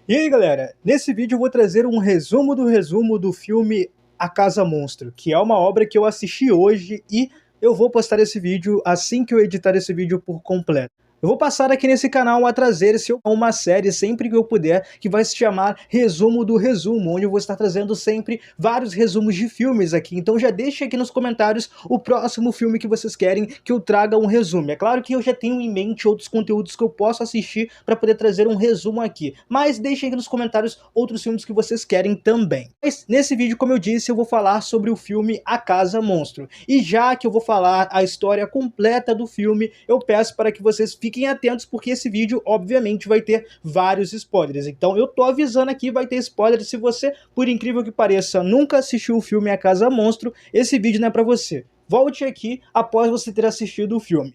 E aí galera, nesse vídeo eu vou trazer um resumo do filme A Casa Monstro, que é uma obra que eu assisti hoje e eu vou postar esse vídeo assim que eu editar esse vídeo por completo. Eu vou passar aqui nesse canal a trazer uma série sempre que eu puder, que vai se chamar Resumo do Resumo, onde eu vou estar trazendo sempre vários resumos de filmes aqui. Então já deixa aqui nos comentários o próximo filme que vocês querem que eu traga um resumo. É claro que eu já tenho em mente outros conteúdos que eu posso assistir para poder trazer um resumo aqui, mas deixem aqui nos comentários outros filmes que vocês querem também. Mas nesse vídeo, como eu disse, eu vou falar sobre o filme A Casa Monstro. E já que eu vou falar a história completa do filme, eu peço para que vocês fiquem atentos, porque esse vídeo obviamente vai ter vários spoilers. Então eu tô avisando aqui, vai ter spoilers. Se você, por incrível que pareça, nunca assistiu o filme A Casa Monstro, esse vídeo não é para você. Volte aqui após você ter assistido o filme.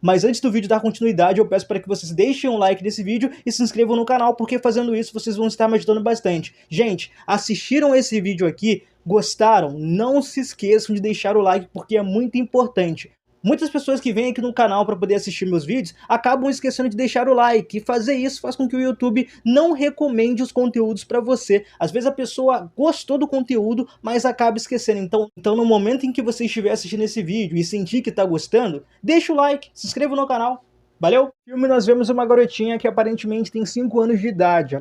Mas antes do vídeo dar continuidade, eu peço para que vocês deixem um like nesse vídeo e se inscrevam no canal, porque fazendo isso vocês vão estar me ajudando bastante. Gente, assistiram esse vídeo aqui? Gostaram? Não se esqueçam de deixar o like, porque é muito importante. Muitas pessoas que vêm aqui no canal para poder assistir meus vídeos acabam esquecendo de deixar o like, e fazer isso faz com que o YouTube não recomende os conteúdos para você. Às vezes a pessoa gostou do conteúdo, mas acaba esquecendo. Então no momento em que você estiver assistindo esse vídeo e sentir que está gostando, deixa o like, se inscreva no canal. Valeu? No filme nós vemos uma garotinha que aparentemente tem 5 anos de idade.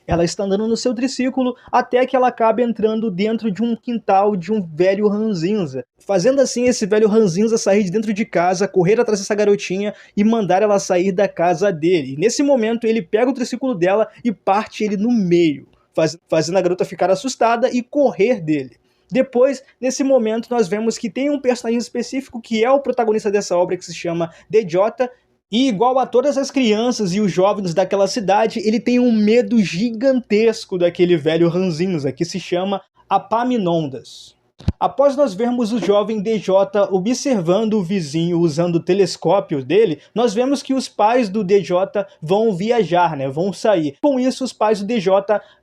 Ela está andando no seu triciclo até que ela acaba entrando dentro de um quintal de um velho ranzinza. Fazendo assim esse velho ranzinza sair de dentro de casa, correr atrás dessa garotinha e mandar ela sair da casa dele. E nesse momento ele pega o triciclo dela e parte ele no meio, fazendo a garota ficar assustada e correr dele. Depois, nesse momento, nós vemos que tem um personagem específico que é o protagonista dessa obra, que se chama DJ. E igual a todas as crianças e os jovens daquela cidade, ele tem um medo gigantesco daquele velho ranzinza, que se chama Epaminondas. Após nós vermos o jovem DJ observando o vizinho usando o telescópio dele, nós vemos que os pais do DJ vão viajar, né? Vão sair. Com isso, os pais do DJ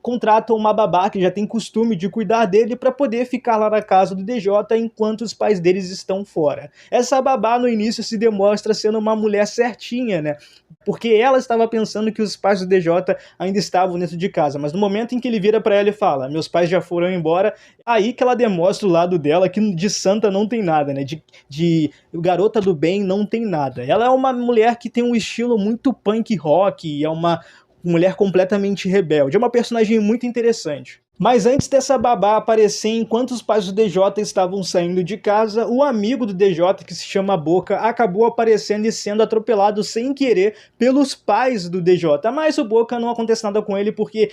contratam uma babá que já tem costume de cuidar dele para poder ficar lá na casa do DJ enquanto os pais deles estão fora. Essa babá no início se demonstra sendo uma mulher certinha, né? Porque ela estava pensando que os pais do DJ ainda estavam dentro de casa, mas no momento em que ele vira para ela e fala, meus pais já foram embora, aí que ela demonstra o lado dela que de santa não tem nada, né? De garota do bem não tem nada. Ela é uma mulher que tem um estilo muito punk rock, é uma mulher completamente rebelde, é uma personagem muito interessante. Mas antes dessa babá aparecer, enquanto os pais do DJ estavam saindo de casa, o amigo do DJ, que se chama Boca, acabou aparecendo e sendo atropelado sem querer pelos pais do DJ. Mas o Boca não acontece nada com ele porque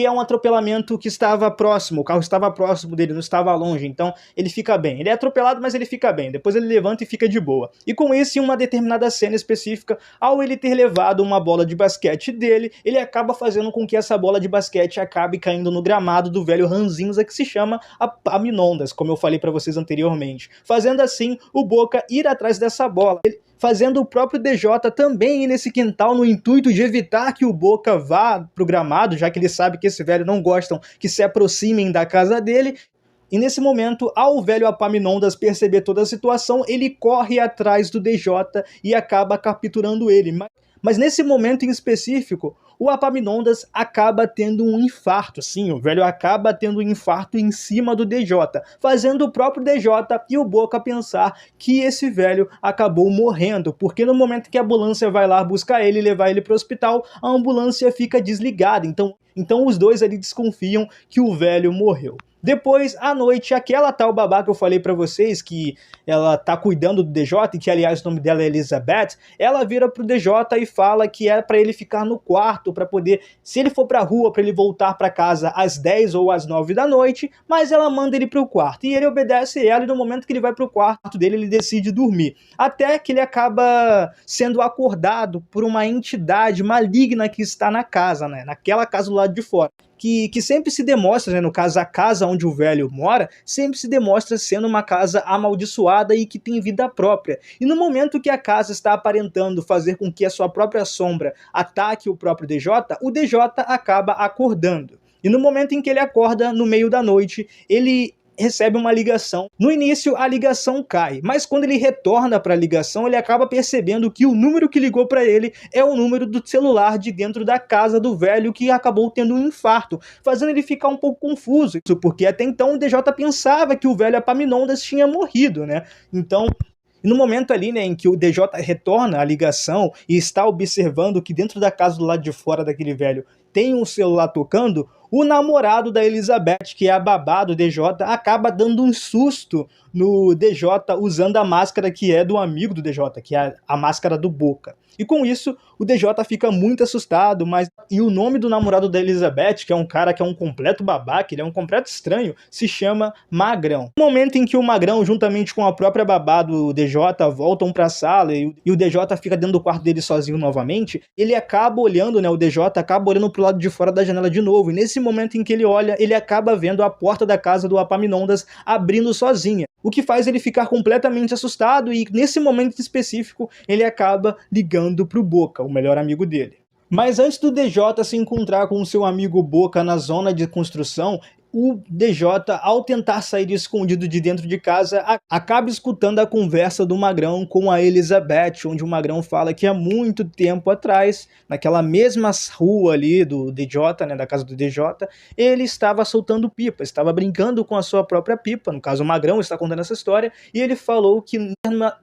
é um atropelamento que estava próximo, o carro estava próximo dele, não estava longe, então ele fica bem. Ele é atropelado, mas ele fica bem. Depois ele levanta e fica de boa. E com isso, em uma determinada cena específica, ao ele ter levado uma bola de basquete dele, ele acaba fazendo com que essa bola de basquete acabe caindo no gramado do velho ranzinza que se chama Epaminondas, como eu falei para vocês anteriormente. Fazendo assim, o Boca ir atrás dessa bola, fazendo o próprio DJ também ir nesse quintal no intuito de evitar que o Boca vá pro gramado, já que ele sabe que esse velho não gostam que se aproximem da casa dele. E nesse momento, ao velho Epaminondas perceber toda a situação, ele corre atrás do DJ e acaba capturando ele. Mas nesse momento em específico, o Epaminondas acaba tendo um infarto, sim, o velho acaba tendo um infarto em cima do DJ, fazendo o próprio DJ e o Boca pensar que esse velho acabou morrendo, porque no momento que a ambulância vai lá buscar ele e levar ele para o hospital, a ambulância fica desligada, então os dois ali desconfiam que o velho morreu. Depois, à noite, aquela tal babá que eu falei pra vocês, que ela tá cuidando do DJ, e que aliás o nome dela é Elizabeth, ela vira pro DJ e fala que é pra ele ficar no quarto, pra poder, se ele for pra rua, pra ele voltar pra casa às 10 ou às 9 da noite, mas ela manda ele pro quarto, e ele obedece ela, e no momento que ele vai pro quarto dele, ele decide dormir. Até que ele acaba sendo acordado por uma entidade maligna que está na casa, né, naquela casa do lado de fora. Que sempre se demonstra, né, no caso a casa onde o velho mora, sempre se demonstra sendo uma casa amaldiçoada e que tem vida própria. E no momento que a casa está aparentando fazer com que a sua própria sombra ataque o próprio DJ, o DJ acaba acordando. E no momento em que ele acorda, no meio da noite, ele recebe uma ligação. No início a ligação cai, mas quando ele retorna para a ligação, ele acaba percebendo que o número que ligou para ele é o número do celular de dentro da casa do velho, que acabou tendo um infarto, fazendo ele ficar um pouco confuso. Isso porque até então o DJ pensava que o velho Epaminondas tinha morrido, né? Então, no momento ali, né, em que o DJ retorna a ligação e está observando que dentro da casa do lado de fora daquele velho tem um celular tocando, o namorado da Elizabeth, que é a babá do DJ, acaba dando um susto no DJ usando a máscara que é do amigo do DJ, que é a máscara do Boca. E com isso, o DJ fica muito assustado, e o nome do namorado da Elizabeth, que é um cara que é um completo babaca, ele é um completo estranho, se chama Magrão. No momento em que o Magrão, juntamente com a própria babá do DJ, voltam pra sala e o DJ fica dentro do quarto dele sozinho novamente, ele acaba olhando, né, o DJ acaba olhando pro lado de fora da janela de novo, e nesse momento em que ele olha, ele acaba vendo a porta da casa do Epaminondas abrindo sozinha, o que faz ele ficar completamente assustado, e nesse momento específico ele acaba ligando pro Boca, o melhor amigo dele. Mas antes do DJ se encontrar com o seu amigo Boca na zona de construção, o DJ, ao tentar sair escondido de dentro de casa, acaba escutando a conversa do Magrão com a Elizabeth, onde o Magrão fala que há muito tempo atrás, naquela mesma rua ali do DJ, né, da casa do DJ, ele estava soltando pipa, estava brincando com a sua própria pipa. No caso, o Magrão está contando essa história, e ele falou que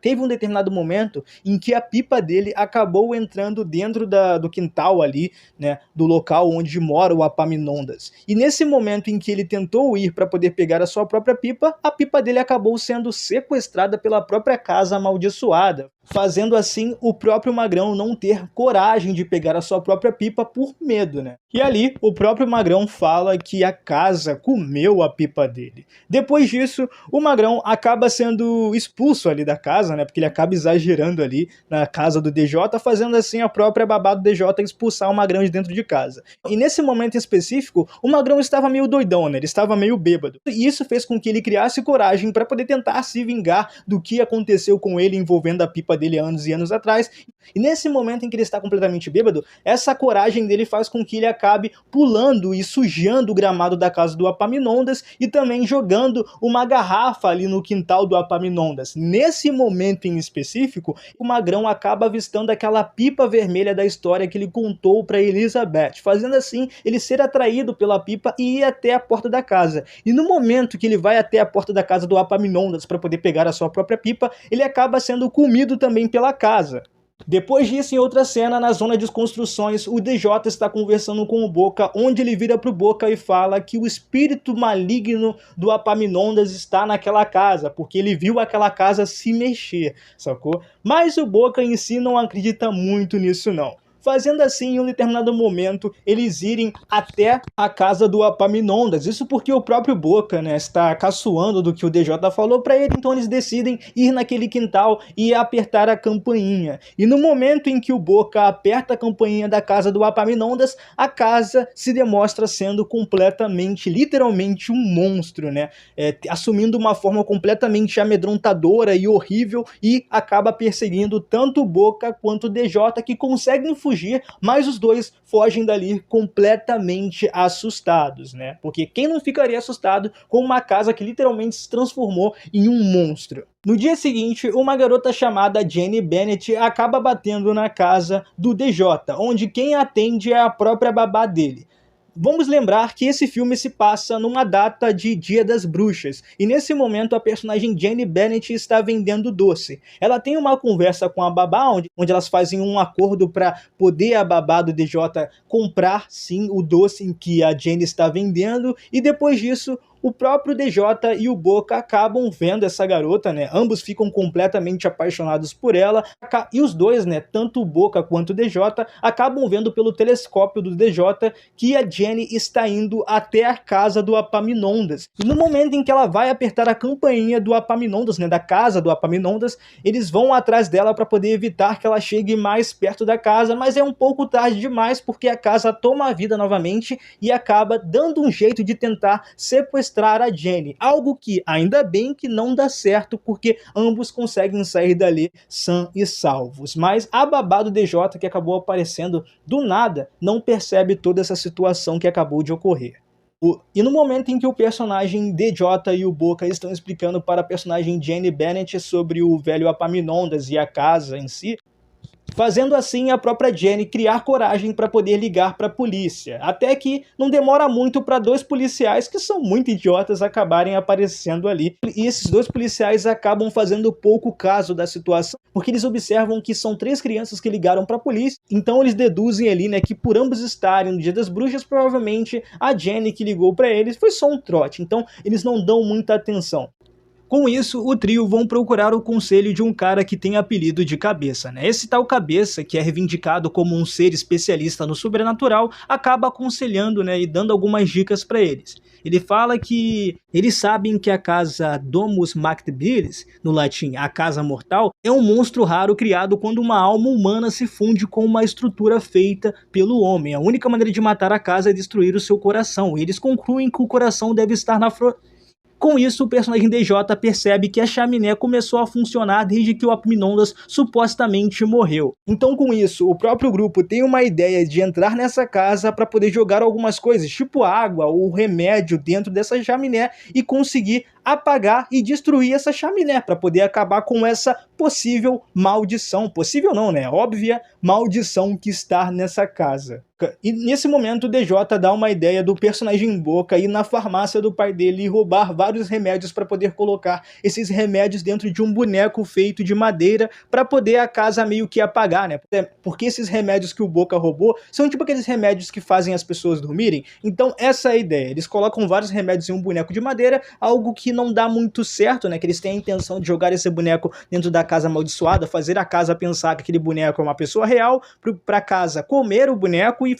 teve um determinado momento em que a pipa dele acabou entrando dentro do quintal ali, né, do local onde mora o Epaminondas. E nesse momento em que ele tentou ir para poder pegar a sua própria pipa, a pipa dele acabou sendo sequestrada pela própria casa amaldiçoada, fazendo assim o próprio Magrão não ter coragem de pegar a sua própria pipa por medo, né? E ali o próprio Magrão fala que a casa comeu a pipa dele. Depois disso, o Magrão acaba sendo expulso ali da casa, né? Porque ele acaba exagerando ali na casa do DJ, fazendo assim a própria babá do DJ expulsar o Magrão de dentro de casa. E nesse momento específico, o Magrão estava meio doidão, né? Ele estava meio bêbado. E isso fez com que ele criasse coragem para poder tentar se vingar do que aconteceu com ele envolvendo a pipa dele anos e anos atrás. E nesse momento em que ele está completamente bêbado, essa coragem dele faz com que ele acabe pulando e sujando o gramado da casa do Epaminondas e também jogando uma garrafa ali no quintal do Epaminondas. Nesse momento em específico, o Magrão acaba avistando aquela pipa vermelha da história que ele contou para Elizabeth, fazendo assim ele ser atraído pela pipa e ir até a porta da casa. E no momento que ele vai até a porta da casa do Epaminondas para poder pegar a sua própria pipa, ele acaba sendo comido também pela casa. Depois disso, em outra cena, na zona de construções, o DJ está conversando com o Boca, onde ele vira pro Boca e fala que o espírito maligno do Epaminondas está naquela casa, porque ele viu aquela casa se mexer, sacou? Mas o Boca em si não acredita muito nisso não. Fazendo assim, em um determinado momento, eles irem até a casa do Epaminondas. Isso porque o próprio Boca, né, está caçoando do que o DJ falou para ele, então eles decidem ir naquele quintal e apertar a campainha. E no momento em que o Boca aperta a campainha da casa do Epaminondas, a casa se demonstra sendo completamente, literalmente um monstro, né, assumindo uma forma completamente amedrontadora e horrível, e acaba perseguindo tanto o Boca quanto o DJ, que conseguem fugir, mas os dois fogem dali completamente assustados, né? Porque quem não ficaria assustado com uma casa que literalmente se transformou em um monstro? No dia seguinte, uma garota chamada Jenny Bennett acaba batendo na casa do DJ, onde quem atende é a própria babá dele. Vamos lembrar que esse filme se passa numa data de Dia das Bruxas, e nesse momento a personagem Jenny Bennett está vendendo doce. Ela tem uma conversa com a babá, onde elas fazem um acordo para poder a babá do DJ comprar sim o doce em que a Jenny está vendendo, e depois disso o próprio DJ e o Boca acabam vendo essa garota, né? Ambos ficam completamente apaixonados por ela, e os dois, né, tanto o Boca quanto o DJ, acabam vendo pelo telescópio do DJ que a Jenny está indo até a casa do Epaminondas. E no momento em que ela vai apertar a campainha do Epaminondas, né, da casa do Epaminondas, eles vão atrás dela para poder evitar que ela chegue mais perto da casa, mas é um pouco tarde demais, porque a casa toma a vida novamente e acaba dando um jeito de tentar sequestrar a Jenny, algo que ainda bem que não dá certo, porque ambos conseguem sair dali sã e salvos. Mas a babá do DJ, que acabou aparecendo do nada, não percebe toda essa situação que acabou de ocorrer. E no momento em que o personagem DJ e o Boca estão explicando para a personagem Jenny Bennett sobre o velho Epaminondas e a casa em si, fazendo assim a própria Jenny criar coragem para poder ligar para a polícia. Até que não demora muito para dois policiais que são muito idiotas acabarem aparecendo ali. E esses dois policiais acabam fazendo pouco caso da situação, porque eles observam que são 3 crianças que ligaram para a polícia. Então eles deduzem ali, né, que por ambos estarem no Dia das Bruxas, provavelmente a Jenny que ligou para eles foi só um trote. Então eles não dão muita atenção. Com isso, o trio vão procurar o conselho de um cara que tem apelido de Cabeça, né? Esse tal Cabeça, que é reivindicado como um ser especialista no sobrenatural, acaba aconselhando, né, e dando algumas dicas para eles. Ele fala que eles sabem que a casa Domus Mactabilis, no latim a casa mortal, é um monstro raro criado quando uma alma humana se funde com uma estrutura feita pelo homem. A única maneira de matar a casa é destruir o seu coração. E eles concluem que o coração deve estar na Com isso, o personagem DJ percebe que a chaminé começou a funcionar desde que o Epaminondas supostamente morreu. Então, com isso, o próprio grupo tem uma ideia de entrar nessa casa para poder jogar algumas coisas, tipo água ou remédio dentro dessa chaminé e conseguir apagar e destruir essa chaminé para poder acabar com essa possível maldição. Possível não, né? Óbvia maldição que está nessa casa. E nesse momento o DJ dá uma ideia do personagem Boca ir na farmácia do pai dele e roubar vários remédios para poder colocar esses remédios dentro de um boneco feito de madeira para poder a casa meio que apagar, né? Porque esses remédios que o Boca roubou são tipo aqueles remédios que fazem as pessoas dormirem. Então essa é a ideia. Eles colocam vários remédios em um boneco de madeira, algo que não dá muito certo, né? Que eles têm a intenção de jogar esse boneco dentro da casa amaldiçoada, fazer a casa pensar que aquele boneco é uma pessoa real, para a casa comer o boneco e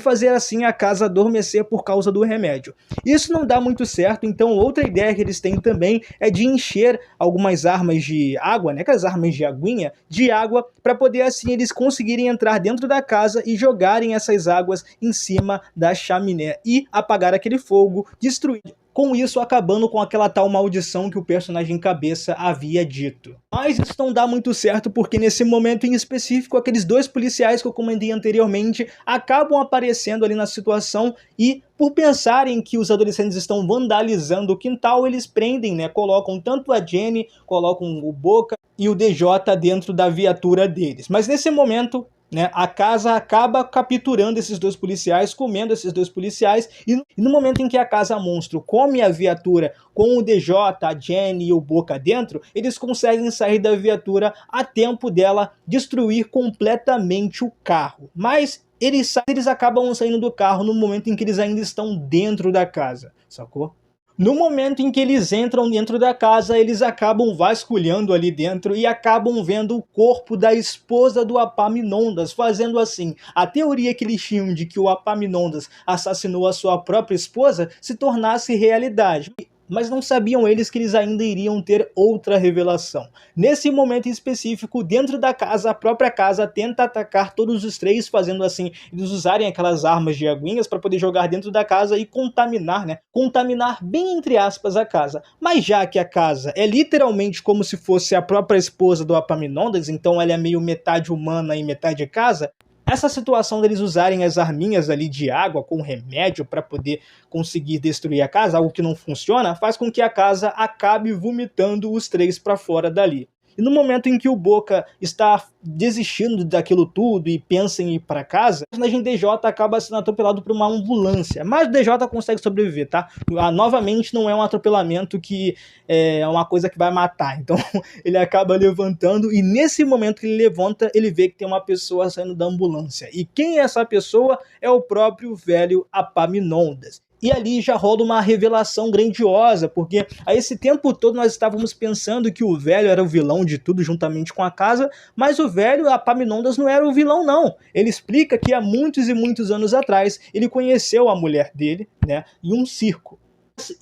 fazer assim a casa adormecer por causa do remédio. Isso não dá muito certo, então outra ideia que eles têm também é de encher algumas armas de água, né, aquelas armas de aguinha, de água, para poder assim eles conseguirem entrar dentro da casa e jogarem essas águas em cima da chaminé e apagar aquele fogo, destruir. Com isso, acabando com aquela tal maldição que o personagem Cabeça havia dito. Mas isso não dá muito certo porque nesse momento em específico, aqueles 2 policiais que eu comentei anteriormente acabam aparecendo ali na situação e por pensarem que os adolescentes estão vandalizando o quintal, eles prendem, né? Colocam tanto a Jenny, colocam o Boca e o DJ dentro da viatura deles. Mas nesse momento, né, a casa acaba capturando esses 2 policiais, comendo esses 2 policiais, e no momento em que a casa monstro come a viatura com o DJ, a Jenny e o Boca dentro, eles conseguem sair da viatura a tempo dela destruir completamente o carro. Mas eles acabam saindo do carro no momento em que eles ainda estão dentro da casa, sacou? No momento em que eles entram dentro da casa, eles acabam vasculhando ali dentro e acabam vendo o corpo da esposa do Epaminondas, fazendo assim a teoria que eles tinham de que o Epaminondas assassinou a sua própria esposa se tornasse realidade. Mas não sabiam eles que eles ainda iriam ter outra revelação. Nesse momento em específico, dentro da casa, a própria casa tenta atacar todos os 3, fazendo assim, eles usarem aquelas armas de aguinhas para poder jogar dentro da casa e contaminar, né? Contaminar bem entre aspas a casa. Mas já que a casa é literalmente como se fosse a própria esposa do Epaminondas, então ela é meio metade humana e metade casa, essa situação deles usarem as arminhas ali de água com remédio para poder conseguir destruir a casa, algo que não funciona, faz com que a casa acabe vomitando os 3 para fora dali. E no momento em que o Boca está desistindo daquilo tudo e pensa em ir para casa, o personagem DJ acaba sendo atropelado por uma ambulância. Mas o DJ consegue sobreviver, tá? Novamente, não é um atropelamento que é uma coisa que vai matar. Então, ele acaba levantando e nesse momento que ele levanta, ele vê que tem uma pessoa saindo da ambulância. E quem é essa pessoa? É o próprio velho Epaminondas. E ali já rola uma revelação grandiosa, porque a esse tempo todo nós estávamos pensando que o velho era o vilão de tudo juntamente com a casa, mas o velho Epaminondas não era o vilão não. Ele explica que há muitos e muitos anos atrás ele conheceu a mulher dele, né, em um circo.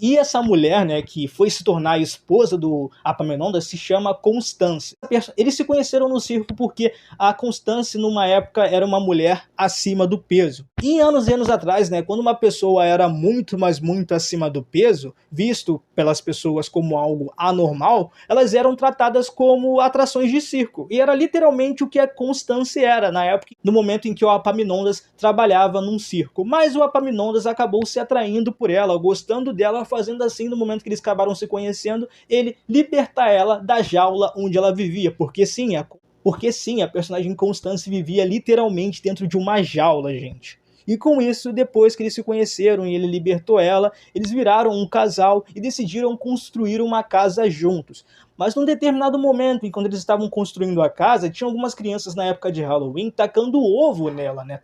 E essa mulher, né, que foi se tornar a esposa do Epaminondas se chama Constância. Eles se conheceram no circo porque a Constância, numa época, era uma mulher acima do peso. E anos e anos atrás, né, quando uma pessoa era muito, mas muito acima do peso, visto pelas pessoas como algo anormal, elas eram tratadas como atrações de circo. E era literalmente o que a Constância era na época, no momento em que o Epaminondas trabalhava num circo. Mas o Epaminondas acabou se atraindo por ela, gostando dela, fazendo assim, no momento que eles acabaram se conhecendo, ele libertar ela da jaula onde ela vivia. Porque sim, a personagem Constância vivia literalmente dentro de uma jaula, gente. E com isso, depois que eles se conheceram e ele libertou ela, eles viraram um casal e decidiram construir uma casa juntos. Mas num determinado momento, enquanto eles estavam construindo a casa, tinha algumas crianças na época de Halloween tacando ovo nela, né?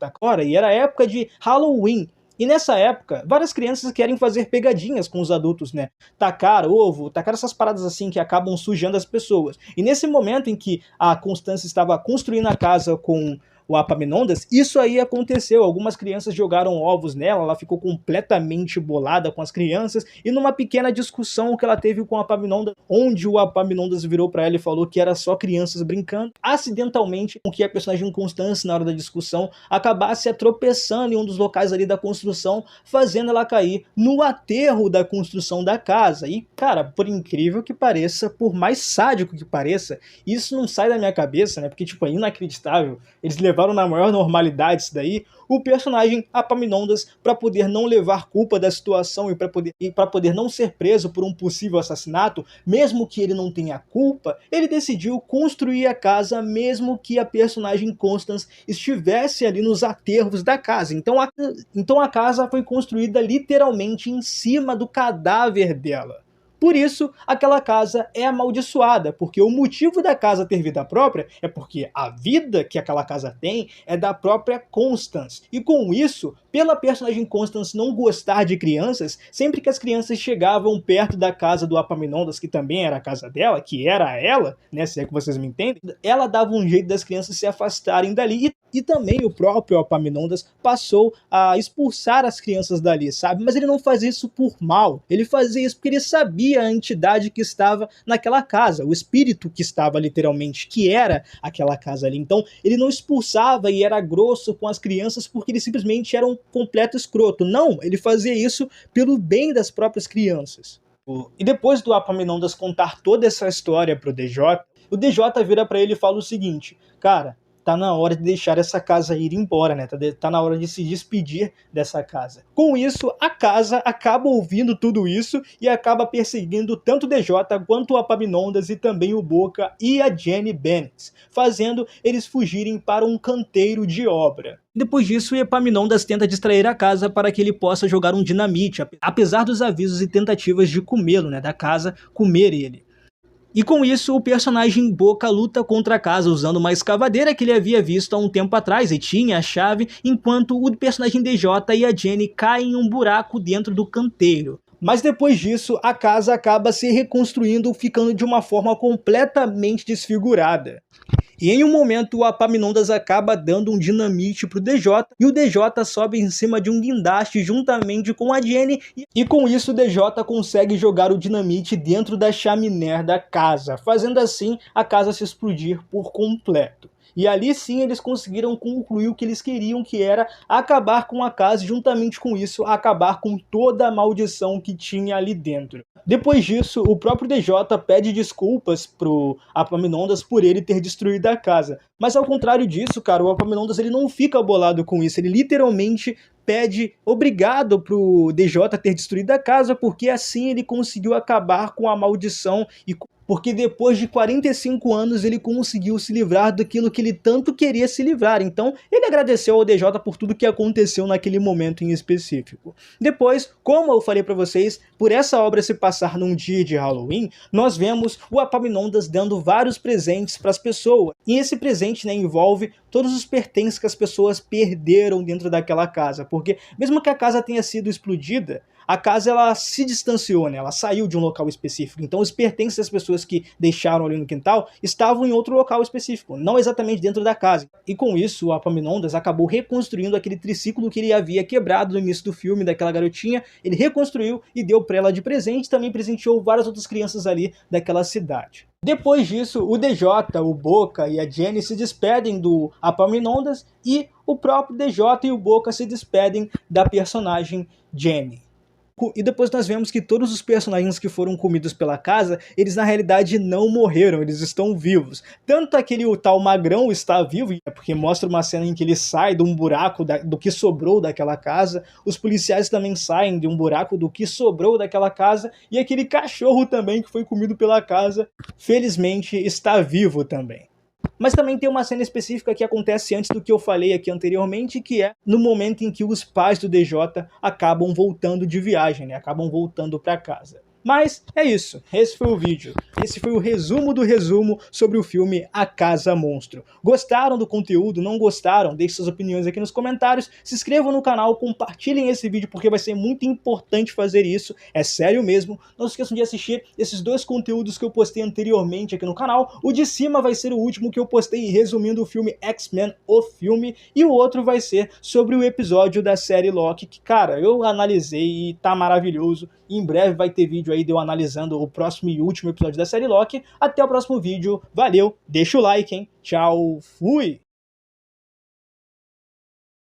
E era época de Halloween. E nessa época, várias crianças querem fazer pegadinhas com os adultos, né? Tacar ovo, tacar essas paradas assim que acabam sujando as pessoas. E nesse momento em que a Constância estava construindo a casa com o Epaminondas, isso aí aconteceu. Algumas crianças jogaram ovos nela, ela ficou completamente bolada com as crianças, e numa pequena discussão que ela teve com o Epaminondas, onde o Epaminondas virou para ela e falou que era só crianças brincando, acidentalmente, com que a personagem Constância, na hora da discussão, acabasse tropeçando em um dos locais ali da construção, fazendo ela cair no aterro da construção da casa. E, cara, por incrível que pareça, por mais sádico que pareça, isso não sai da minha cabeça, né? Porque, tipo, é inacreditável. Eles levaram na maior normalidade isso daí, o personagem Epaminondas, para poder não levar culpa da situação e para poder não ser preso por um possível assassinato, mesmo que ele não tenha culpa, ele decidiu construir a casa mesmo que a personagem Constance estivesse ali nos aterros da casa. Então a casa foi construída literalmente em cima do cadáver dela. Por isso, aquela casa é amaldiçoada, porque o motivo da casa ter vida própria é porque a vida que aquela casa tem é da própria Constance. E com isso, pela personagem Constance não gostar de crianças, sempre que as crianças chegavam perto da casa do Epaminondas, que também era a casa dela, que era ela, né, se é que vocês me entendem, ela dava um jeito das crianças se afastarem dali. E também o próprio Epaminondas passou a expulsar as crianças dali, sabe? Mas ele não fazia isso por mal, ele fazia isso porque ele sabia a entidade que estava naquela casa, o espírito que estava literalmente, que era aquela casa ali. Então ele não expulsava e era grosso com as crianças porque ele simplesmente era um completo escroto. Não, ele fazia isso pelo bem das próprias crianças. E depois do Epaminondas contar toda essa história pro DJ, o DJ vira para ele e fala o seguinte: cara, tá na hora de deixar essa casa ir embora, né? Tá na hora de se despedir dessa casa. Com isso, a casa acaba ouvindo tudo isso e acaba perseguindo tanto o DJ quanto o Epaminondas e também o Boca e a Jenny Bennett, fazendo eles fugirem para um canteiro de obra. Depois disso, o Epaminondas tenta distrair a casa para que ele possa jogar um dinamite, apesar dos avisos e tentativas de comê-lo, né? Da casa comer ele. E com isso, o personagem Boca luta contra a casa usando uma escavadeira que ele havia visto há um tempo atrás e tinha a chave, enquanto o personagem DJ e a Jenny caem em um buraco dentro do canteiro. Mas depois disso, a casa acaba se reconstruindo, ficando de uma forma completamente desfigurada. E em um momento o Epaminondas acaba dando um dinamite pro DJ e o DJ sobe em cima de um guindaste juntamente com a Jenny e com isso o DJ consegue jogar o dinamite dentro da chaminé da casa, fazendo assim a casa se explodir por completo. E ali sim eles conseguiram concluir o que eles queriam, que era acabar com a casa e juntamente com isso acabar com toda a maldição que tinha ali dentro. Depois disso, o próprio DJ pede desculpas pro Epaminondas por ele ter destruído a casa. Mas ao contrário disso, cara, o Epaminondas ele não fica bolado com isso, ele literalmente pede obrigado pro DJ ter destruído a casa, porque assim ele conseguiu acabar com a maldição e porque depois de 45 anos ele conseguiu se livrar daquilo que ele tanto queria se livrar. Então ele agradeceu ao DJ por tudo que aconteceu naquele momento em específico. Depois, como eu falei para vocês, por essa obra se passar num dia de Halloween, nós vemos o Epaminondas dando vários presentes para as pessoas. E esse presente, né, envolve todos os pertences que as pessoas perderam dentro daquela casa, porque mesmo que a casa tenha sido explodida, a casa ela se distanciou, né? Ela saiu de um local específico. Então os pertences das pessoas que deixaram ali no quintal estavam em outro local específico, não exatamente dentro da casa. E com isso, o Epaminondas acabou reconstruindo aquele triciclo que ele havia quebrado no início do filme daquela garotinha. Ele reconstruiu e deu para ela de presente, também presenteou várias outras crianças ali daquela cidade. Depois disso, o DJ, o Boca e a Jenny se despedem do Epaminondas e o próprio DJ e o Boca se despedem da personagem Jenny. E depois nós vemos que todos os personagens que foram comidos pela casa, eles na realidade não morreram, eles estão vivos. Tanto aquele o tal Magrão está vivo, porque mostra uma cena em que ele sai de um buraco do que sobrou daquela casa, os policiais também saem de um buraco do que sobrou daquela casa, e aquele cachorro também que foi comido pela casa, felizmente está vivo também. Mas também tem uma cena específica que acontece antes do que eu falei aqui anteriormente, que é no momento em que os pais do DJ acabam voltando de viagem, né? Acabam voltando para casa. Mas é isso, esse foi o vídeo. Esse foi o resumo do resumo sobre o filme A Casa Monstro. Gostaram do conteúdo? Não gostaram? Deixe suas opiniões aqui nos comentários. Se inscrevam no canal, compartilhem esse vídeo porque vai ser muito importante fazer isso. É sério mesmo. Não se esqueçam de assistir esses dois conteúdos que eu postei anteriormente aqui no canal. O de cima vai ser o último que eu postei resumindo o filme X-Men, o filme. E o outro vai ser sobre o episódio da série Loki, que, cara, eu analisei e tá maravilhoso. E em breve vai ter vídeo aí de eu analisando o próximo e último episódio da série Loki. Até o próximo vídeo. Valeu, deixa o like, hein? Tchau, fui!